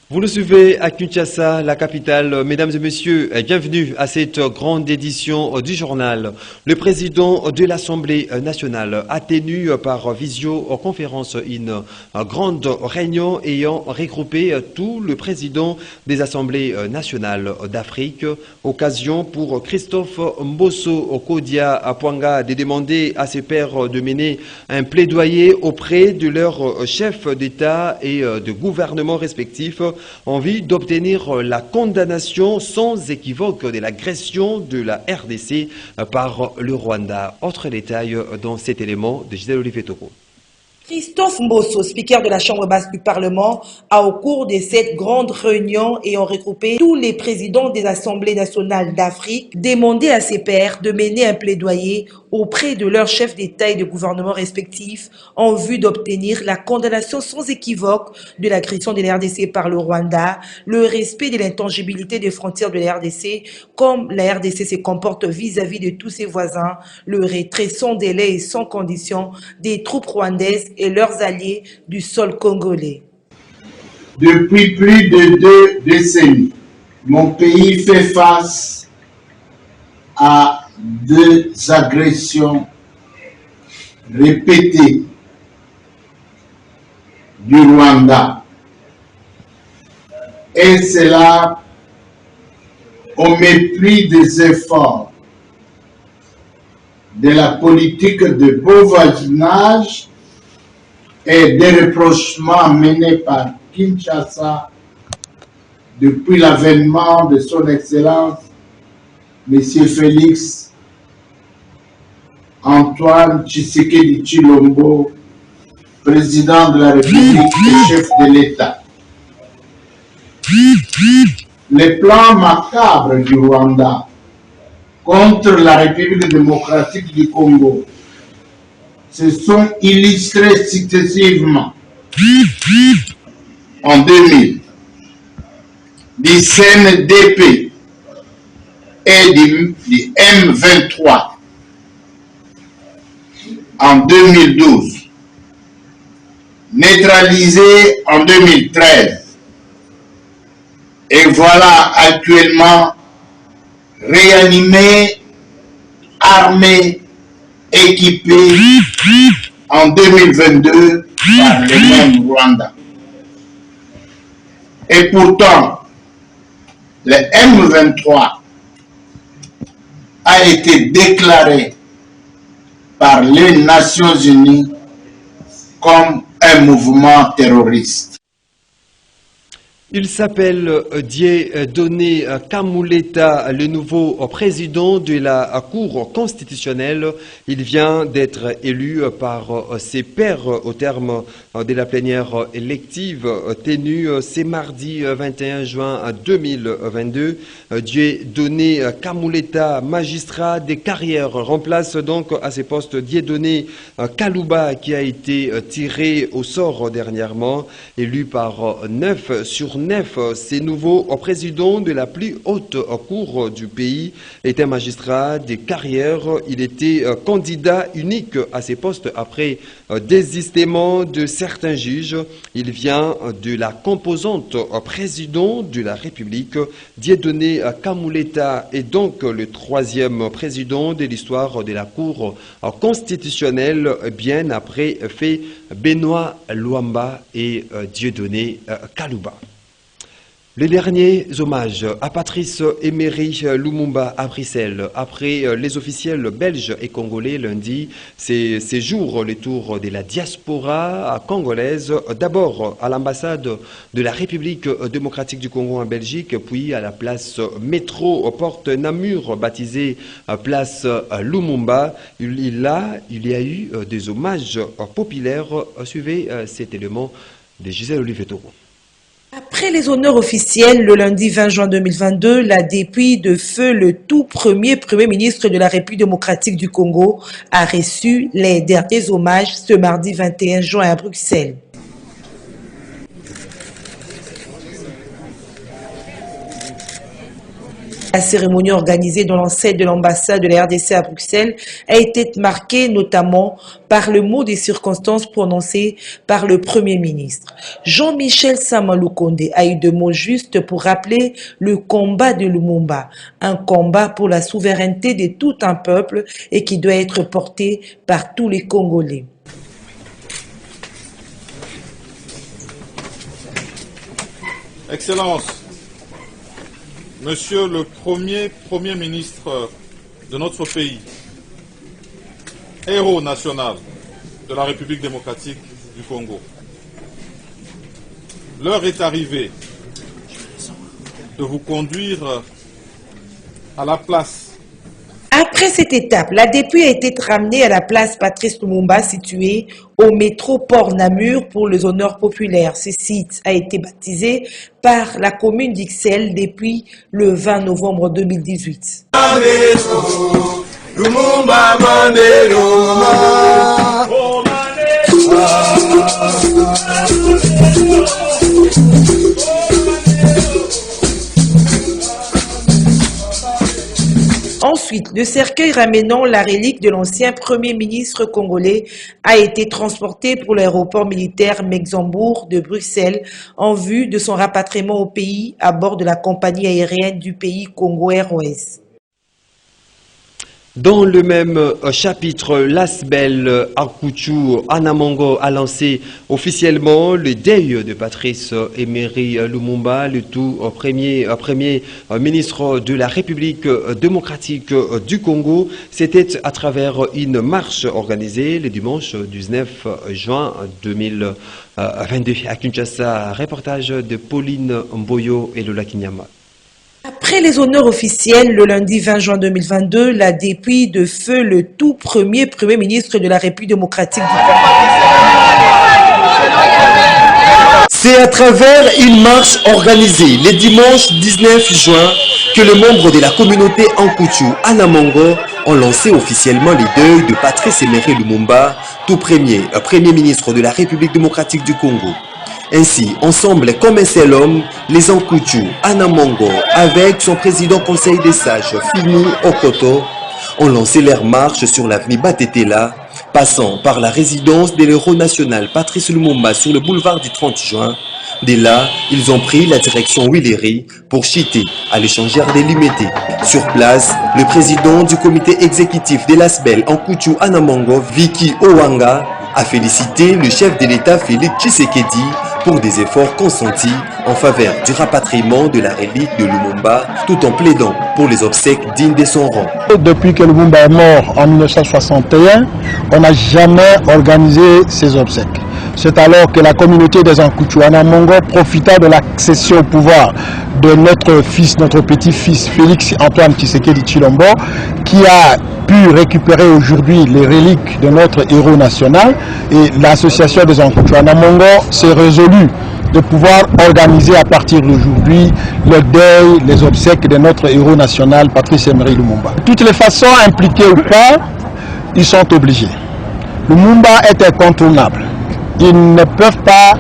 Vous nous suivez à Kinshasa, la capitale. Mesdames et messieurs, bienvenue à cette grande édition du journal. Le président de l'Assemblée nationale a tenu par visioconférence une grande réunion ayant regroupé tous les présidents des assemblées nationales d'Afrique. Occasion pour Christophe Mbosso Kodia Apwanga de demander à ses pairs de mener un plaidoyer auprès de leurs chefs d'État et de gouvernement respectifs en vue d'obtenir la condamnation sans équivoque de l'agression de la RDC par le Rwanda. Autre détail dans cet élément de Gisèle Olivier Toko. Christophe Mbosso, speaker de la Chambre basse du Parlement, a au cours de cette grande réunion ayant regroupé tous les présidents des assemblées nationales d'Afrique, demandé à ses pairs de mener un plaidoyer auprès de leurs chefs d'État et de gouvernement respectifs en vue d'obtenir la condamnation sans équivoque de l'agression de la RDC par le Rwanda, le respect de l'intangibilité des frontières de la RDC, comme la RDC se comporte vis-à-vis de tous ses voisins, le retrait sans délai et sans condition des troupes rwandaises et leurs alliés du sol congolais. Depuis plus de 2 décennies, mon pays fait face à 2 agressions répétées du Rwanda. Et cela au mépris des efforts de la politique de beau voisinage et des rapprochements menés par Kinshasa depuis l'avènement de son Excellence M. Félix Antoine Tshisekedi Tshilombo, président de la République et chef de l'État. Les plans macabres du Rwanda contre la République démocratique du Congo se sont illustrés successivement en 2000 du CNDP et du M23 en 2012, neutralisé en 2013 et voilà actuellement réanimé, armé, équipé en 2022 par le même Rwanda. Et pourtant, le M23 a été déclaré par les Nations Unies comme un mouvement terroriste. Il s'appelle Dieudonné Kamuleta, le nouveau président de la Cour constitutionnelle. Il vient d'être élu par ses pairs au terme de la plénière élective tenue ce mardi 21 juin 2022. Dieudonné Kamuleta, magistrat des carrières, remplace donc à ses postes Dieudonné Kalouba qui a été tiré au sort dernièrement, élu par 9 sur 9. Ce nouveau président de la plus haute cour du pays est un magistrat de carrière. Il était candidat unique à ces postes après désistement de certains juges. Il vient de la composante président de la République. Dieudonné Kamuleta est donc le 3e président de l'histoire de la Cour constitutionnelle, bien après fait Benoît Luamba et Dieudonné Kalouba. Les derniers hommages à Patrice Emery Lumumba à Bruxelles. Après les officiels belges et congolais lundi, ces jours, le tour de la diaspora congolaise, d'abord à l'ambassade de la République démocratique du Congo en Belgique, puis à la place métro porte Namur, baptisée place Lumumba. Il y a eu des hommages populaires. Suivez cet élément de Gisèle Olivier Toko. Après les honneurs officiels, le lundi 20 juin 2022, la dépouille de feu, le tout premier ministre de la République démocratique du Congo, a reçu les derniers hommages ce mardi 21 juin à Bruxelles. La cérémonie organisée dans l'enceinte de l'ambassade de la RDC à Bruxelles a été marquée notamment par le mot des circonstances prononcé par le Premier ministre. Jean-Michel Samalou Kondé a eu de mots justes pour rappeler le combat de Lumumba, un combat pour la souveraineté de tout un peuple et qui doit être porté par tous les Congolais. Excellences, Monsieur le Premier ministre de notre pays, héros national de la République démocratique du Congo, l'heure est arrivée de vous conduire à la place. Après cette étape, la dépouille a été ramenée à la place Patrice Lumumba située au métro Port-Namur pour les honneurs populaires. Ce site a été baptisé par la commune d'Ixelles depuis le 20 novembre 2018. Ensuite, le cercueil ramenant la relique de l'ancien Premier ministre congolais a été transporté pour l'aéroport militaire Mexembourg de Bruxelles en vue de son rapatriement au pays à bord de la compagnie aérienne du pays Congo Airways. Dans le même chapitre, l'ASBEL Akutu Anamongo a lancé officiellement le deuil de Patrice Emery Lumumba, le tout premier ministre de la République démocratique du Congo. C'était à travers une marche organisée le dimanche 19 juin 2022 à Kinshasa. Reportage de Pauline Mboyo et Lola Kinyama. Après les honneurs officiels, le lundi 20 juin 2022, la dépouille de feu le tout premier ministre de la République démocratique du Congo. C'est à travers une marche organisée le dimanche 19 juin que les membres de la communauté Ankutu Anamongo ont lancé officiellement le deuil de Patrice Emery Lumumba, tout premier ministre de la République démocratique du Congo. Ainsi, ensemble comme un seul homme, les Ankutu Anamongo, avec son président conseil des sages, Fini Okoto, ont lancé leur marche sur l'avenue Batetela, passant par la résidence de l'héros national Patrice Lumumba sur le boulevard du 30 juin. Dès là, ils ont pris la direction Willery pour chiter à l'échangeur des Limité. Sur place, le président du comité exécutif de l'ASBEL Ankutu Anamongo, Vicky Owanga, a félicité le chef de l'État Félix Tshisekedi pour des efforts consentis en faveur du rapatriement de la relique de Lumumba, tout en plaidant pour les obsèques dignes de son rang. Depuis que Lumumba est mort en 1961, on n'a jamais organisé ses obsèques. C'est alors que la communauté des Ankutu Anamongo profita de l'accession au pouvoir de notre fils, notre petit-fils Félix Antoine Tshisekedi Tshilombo, qui a pu récupérer aujourd'hui les reliques de notre héros national, et l'association des Ankutu Anamongo s'est résolue de pouvoir organiser à partir d'aujourd'hui le deuil, les obsèques de notre héros national Patrice Emery Lumumba. De toutes les façons, impliqués ou pas, ils sont obligés. Lumumba est incontournable. Ils ne peuvent pas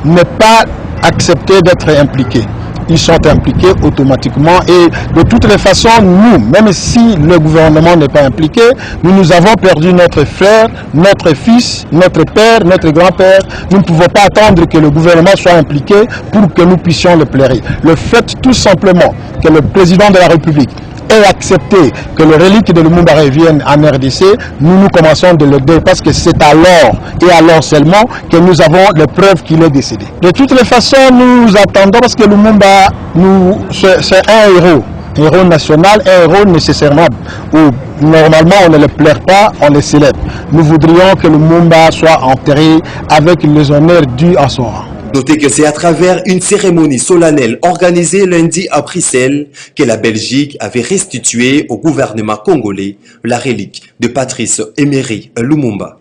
ne pas accepter d'être impliqués. Ils sont impliqués automatiquement et de toutes les façons, nous, même si le gouvernement n'est pas impliqué, nous avons perdu notre frère, notre fils, notre père, notre grand-père. Nous ne pouvons pas attendre que le gouvernement soit impliqué pour que nous puissions le plaider. Le fait tout simplement que le président de la République ait accepté que le relique de Lumumba revienne en RDC, nous commençons de le dire parce que c'est alors et alors seulement que nous avons les preuves qu'il est décédé. De toutes les façons, nous attendons parce que Lumumba, c'est un héros national, un héros nécessairement où normalement on ne le pleure pas, on le célèbre. Nous voudrions que Lumumba soit enterré avec les honneurs dus à son rang. Notez que c'est à travers une cérémonie solennelle organisée lundi à Bruxelles que la Belgique avait restitué au gouvernement congolais la relique de Patrice Emery Lumumba.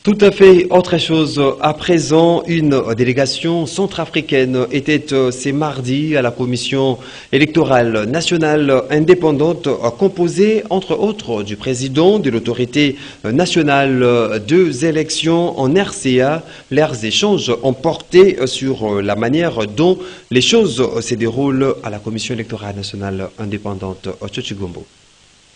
Tout à fait autre chose. À présent, une délégation centrafricaine était ce mardi à la commission électorale nationale indépendante composée entre autres du président de l'autorité nationale des élections en RCA. Leurs échanges ont porté sur la manière dont les choses se déroulent à la commission électorale nationale indépendante. Tchotchigombo.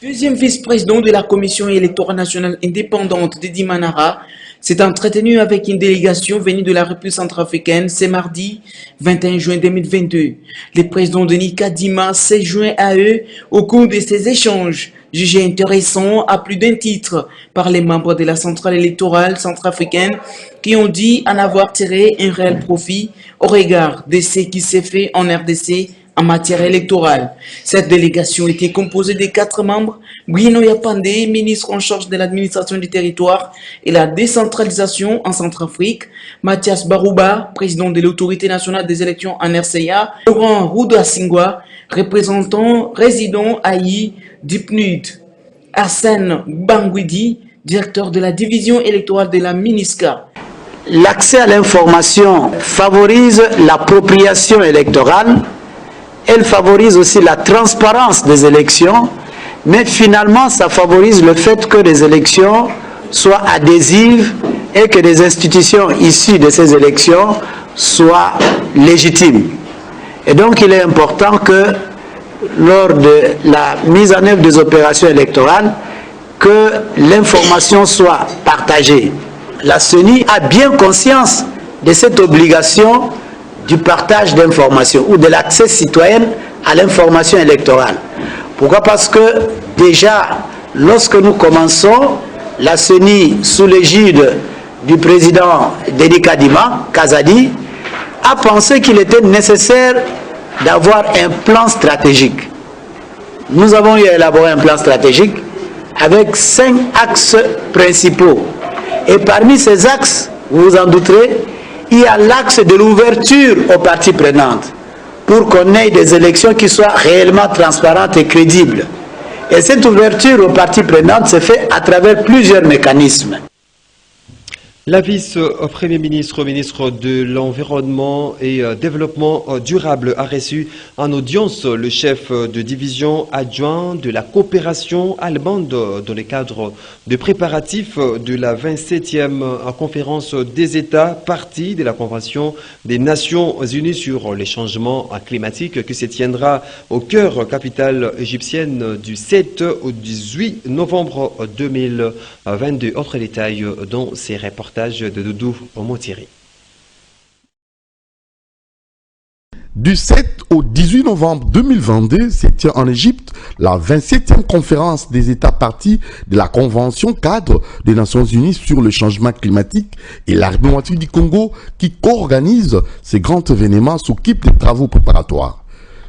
Deuxième vice-président de la commission électorale nationale indépendante Dedi Manara s'est entretenu avec une délégation venue de la République centrafricaine ce mardi 21 juin 2022. Le président Denis Kadima s'est joint à eux au cours de ces échanges, jugés intéressants à plus d'un titre par les membres de la centrale électorale centrafricaine qui ont dit en avoir tiré un réel profit au regard de ce qui s'est fait en RDC en matière électorale. Cette délégation était composée de 4 membres, Bruno Yapandé, ministre en charge de l'administration du territoire et la décentralisation en Centrafrique, Mathias Barouba, président de l'autorité nationale des élections en RCA, Laurent Roudouassingwa, représentant résident AI du PNUD, Arsène Bangouidi, directeur de la division électorale de la MINISCA. L'accès à l'information favorise l'appropriation électorale. Elle favorise aussi la transparence des élections, mais finalement, ça favorise le fait que les élections soient adhésives et que les institutions issues de ces élections soient légitimes. Et donc, il est important que, lors de la mise en œuvre des opérations électorales, que l'information soit partagée. La CENI a bien conscience de cette obligation du partage d'informations ou de l'accès citoyen à l'information électorale. Pourquoi? Parce que déjà, lorsque nous commençons, la CENI, sous l'égide du président Denis Kadima, Kazadi, a pensé qu'il était nécessaire d'avoir un plan stratégique. Nous avons eu à élaborer un plan stratégique avec 5 axes principaux. Et parmi ces axes, vous vous en douterez, il y a l'axe de l'ouverture aux parties prenantes pour qu'on ait des élections qui soient réellement transparentes et crédibles. Et cette ouverture aux parties prenantes se fait à travers plusieurs mécanismes. La vice-premier ministre, ministre de l'Environnement et Développement durable, a reçu en audience le chef de division adjoint de la coopération allemande dans le cadre des préparatifs de la 27e conférence des États parties de la Convention des Nations Unies sur les changements climatiques qui se tiendra au cœur capitale égyptienne du 7 au 18 novembre 2022. Autre détail dans ces reportages de Doudou Omotiri. Du 7 au 18 novembre 2022, se tient en Égypte la 27e conférence des États parties de la Convention cadre des Nations Unies sur le changement climatique et la République du Congo qui co-organise ces grands événements sous équipe de travaux préparatoires.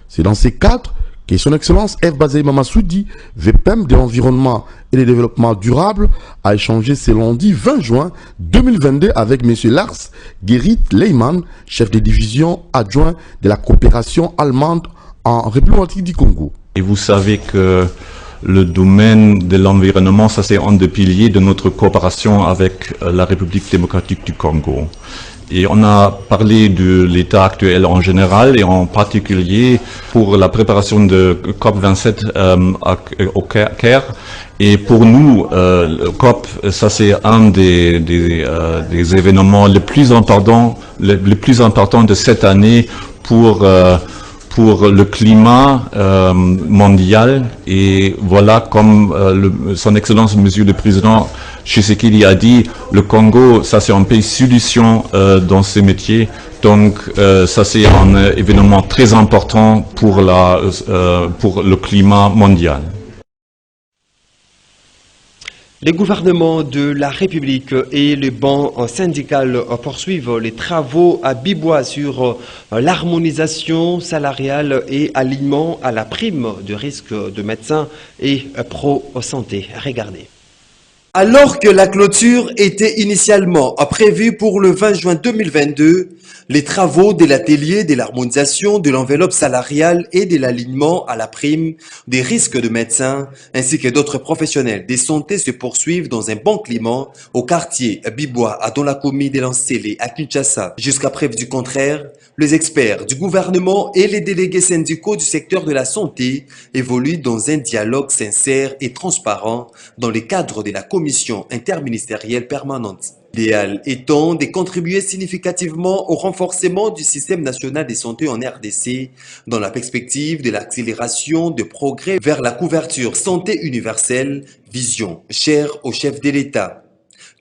C'est dans ces cadres que son Excellence F. Bazaï Mamassoudi, VPM de l'environnement et du développement durable, a échangé ce lundi 20 juin 2022 avec M. Lars Gerrit Lehmann, chef de division adjoint de la coopération allemande en République du Congo. Et vous savez que le domaine de l'environnement, ça c'est un des piliers de notre coopération avec la République démocratique du Congo. Et on a parlé de l'état actuel en général et en particulier pour la préparation de COP27 au Caire. Et pour nous, le COP, ça c'est un des événements les plus importants de cette année pour le climat mondial. Et voilà, comme son Excellence Monsieur le Président Tshisekedi a dit, le Congo, ça c'est un pays solution dans ces métiers. Donc ça c'est un événement très important pour le climat mondial. Les gouvernements de la République et les bancs syndicales poursuivent les travaux à Bibois sur l'harmonisation salariale et alignement à la prime de risque de médecins et pro-santé. Regardez. Alors que la clôture était initialement prévue pour le 20 juin 2022, les travaux de l'atelier de l'harmonisation de l'enveloppe salariale et de l'alignement à la prime des risques de médecins ainsi que d'autres professionnels de santé se poursuivent dans un bon climat au quartier Bibois dans la commune de Lancélé à Kinshasa. Jusqu'à preuve du contraire, les experts du gouvernement et les délégués syndicaux du secteur de la santé évoluent dans un dialogue sincère et transparent dans le cadre de la commission interministérielle permanente. L'idéal étant de contribuer significativement au renforcement du système national de santé en RDC dans la perspective de l'accélération de progrès vers la couverture santé universelle, vision chère au chef de l'État.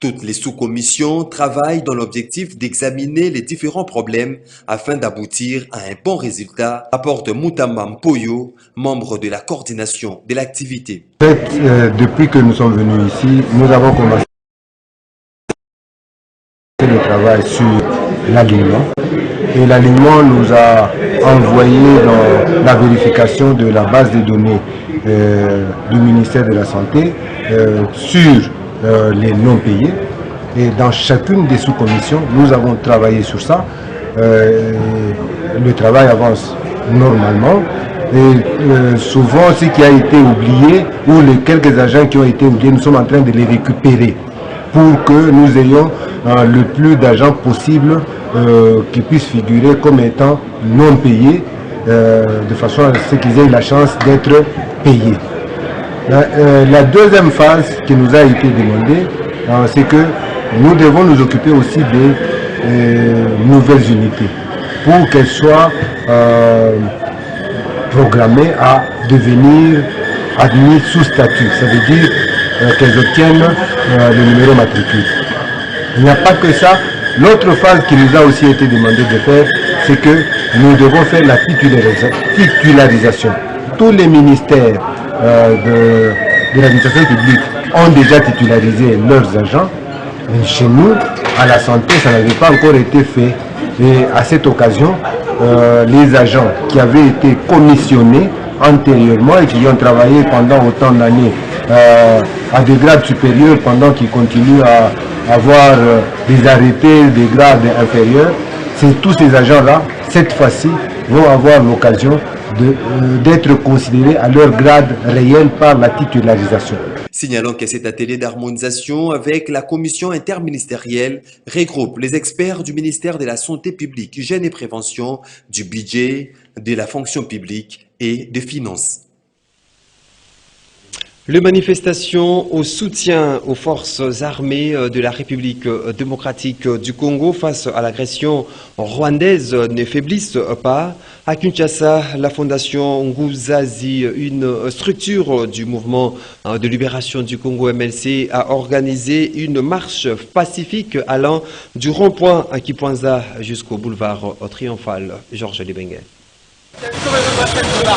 Toutes les sous-commissions travaillent dans l'objectif d'examiner les différents problèmes afin d'aboutir à un bon résultat, apporte Moutamba Mpoyo, membre de la coordination de l'activité. Depuis que nous sommes venus ici, nous avons commencé le travail sur l'alignement et l'alignement nous a envoyé dans la vérification de la base de données du ministère de la Santé sur les non payés, et dans chacune des sous-commissions nous avons travaillé sur ça. Le travail avance normalement et souvent ce qui a été oublié ou les quelques agents qui ont été oubliés, nous sommes en train de les récupérer pour que nous ayons le plus d'agents possible qui puissent figurer comme étant non payés, de façon à ce qu'ils aient la chance d'être payés. La deuxième phase qui nous a été demandée, c'est que nous devons nous occuper aussi des nouvelles unités pour qu'elles soient programmées à devenir admises sous statut. Ça veut dire qu'elles obtiennent le numéro matricule. Il n'y a pas que ça. L'autre phase qui nous a aussi été demandée de faire, c'est que nous devons faire la titularisation. Tous les ministères de l'administration publique ont déjà titularisé leurs agents. Mais chez nous, à la santé, ça n'avait pas encore été fait. Et à cette occasion, les agents qui avaient été commissionnés antérieurement et qui ont travaillé pendant autant d'années à des grades supérieurs pendant qu'ils continuent à avoir des arrêtés des grades inférieurs, c'est tous ces agents-là, cette fois-ci, vont avoir l'occasion d'être considérés à leur grade réel par la titularisation. Signalons que cet atelier d'harmonisation avec la commission interministérielle regroupe les experts du ministère de la Santé publique, Hygiène et Prévention, du budget, de la fonction publique et des finances. Les manifestations au soutien aux forces armées de la République démocratique du Congo face à l'agression rwandaise ne faiblissent pas. À Kinshasa, la fondation Nguzazi, une structure du mouvement de libération du Congo MLC, a organisé une marche pacifique allant du rond-point à Kipuanza jusqu'au boulevard Triomphal. Georges Libengue.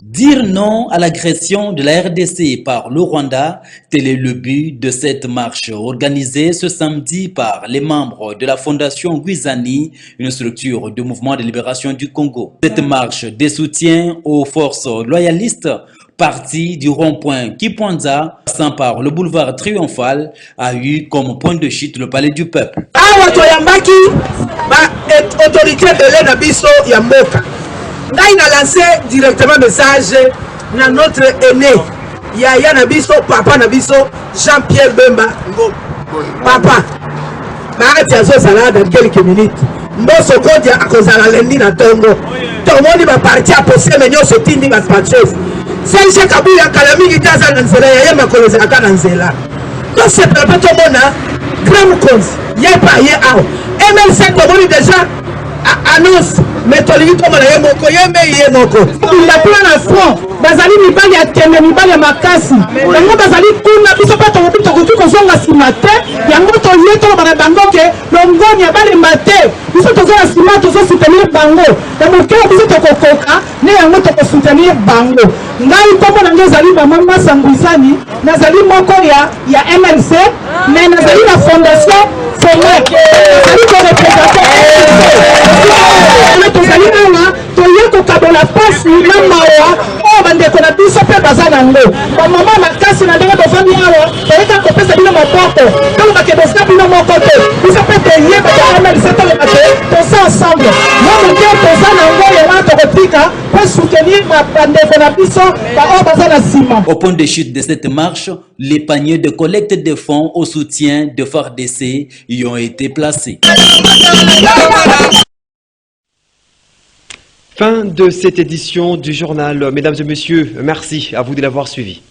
Dire non à l'agression de la RDC par le Rwanda, tel est le but de cette marche organisée ce samedi par les membres de la Fondation Nguizani, une structure du mouvement de libération du Congo. Cette marche de soutien aux forces loyalistes partie du rond-point Kipuanza, passant par le boulevard Triomphal, a eu comme point de chute le palais du peuple. Autorité de l'Enabiso Yamoka. Il a lancé directement message à notre aîné, Yaya Nabiso, Papa Nabiso, Jean-Pierre Bemba. Papa, il y a dans quelques minutes. Mboso Kodia a causé la lundi na Tongo. Tout le monde va partir à poser, mais nous sommes tindi baspachés. C'est le Kabila Kalami qui a dans Nzela, il y a ma collègue à Nzela. Donc c'est pour tout le monde, grand cause, il n'y a pas hier. ML5, on déjà annonce. Mais tu as dit comment il y a moko. Il a plein de front. Bazali mibali ya kende mibali ya makasi. Yango bazali kuna biso pa to kutu kozonga simate. Yango to yeto bana bango ke longoni ya bale mate. Biso to za simate to soutenir bango. Ya mokelo biso to kokoka ne yango to soutenir bango. Ngai komo na ngezali mama Sangwisani nazali moko ya MLC mais nazali la fondation Fomec. Nazali ko représenter tozali awa toye kokabela na pasi na mawa oyo bandeko na biso mpe baza nango bamama makasi na ndenge tofandi awa toyeka kopesa bino maboko ntango bakende esika bino moko te biso mpe toyeba baamelse toleba te toza ensemble momo te toza nango yango tokotika mpo soutenir bandeko na biso baoyo baza na nsima. Au point de chute de cette marche, les paniers de collecte de fonds au soutien de FARDC y ont été placés. Fin de cette édition du journal. Mesdames et messieurs, merci à vous de l'avoir suivi.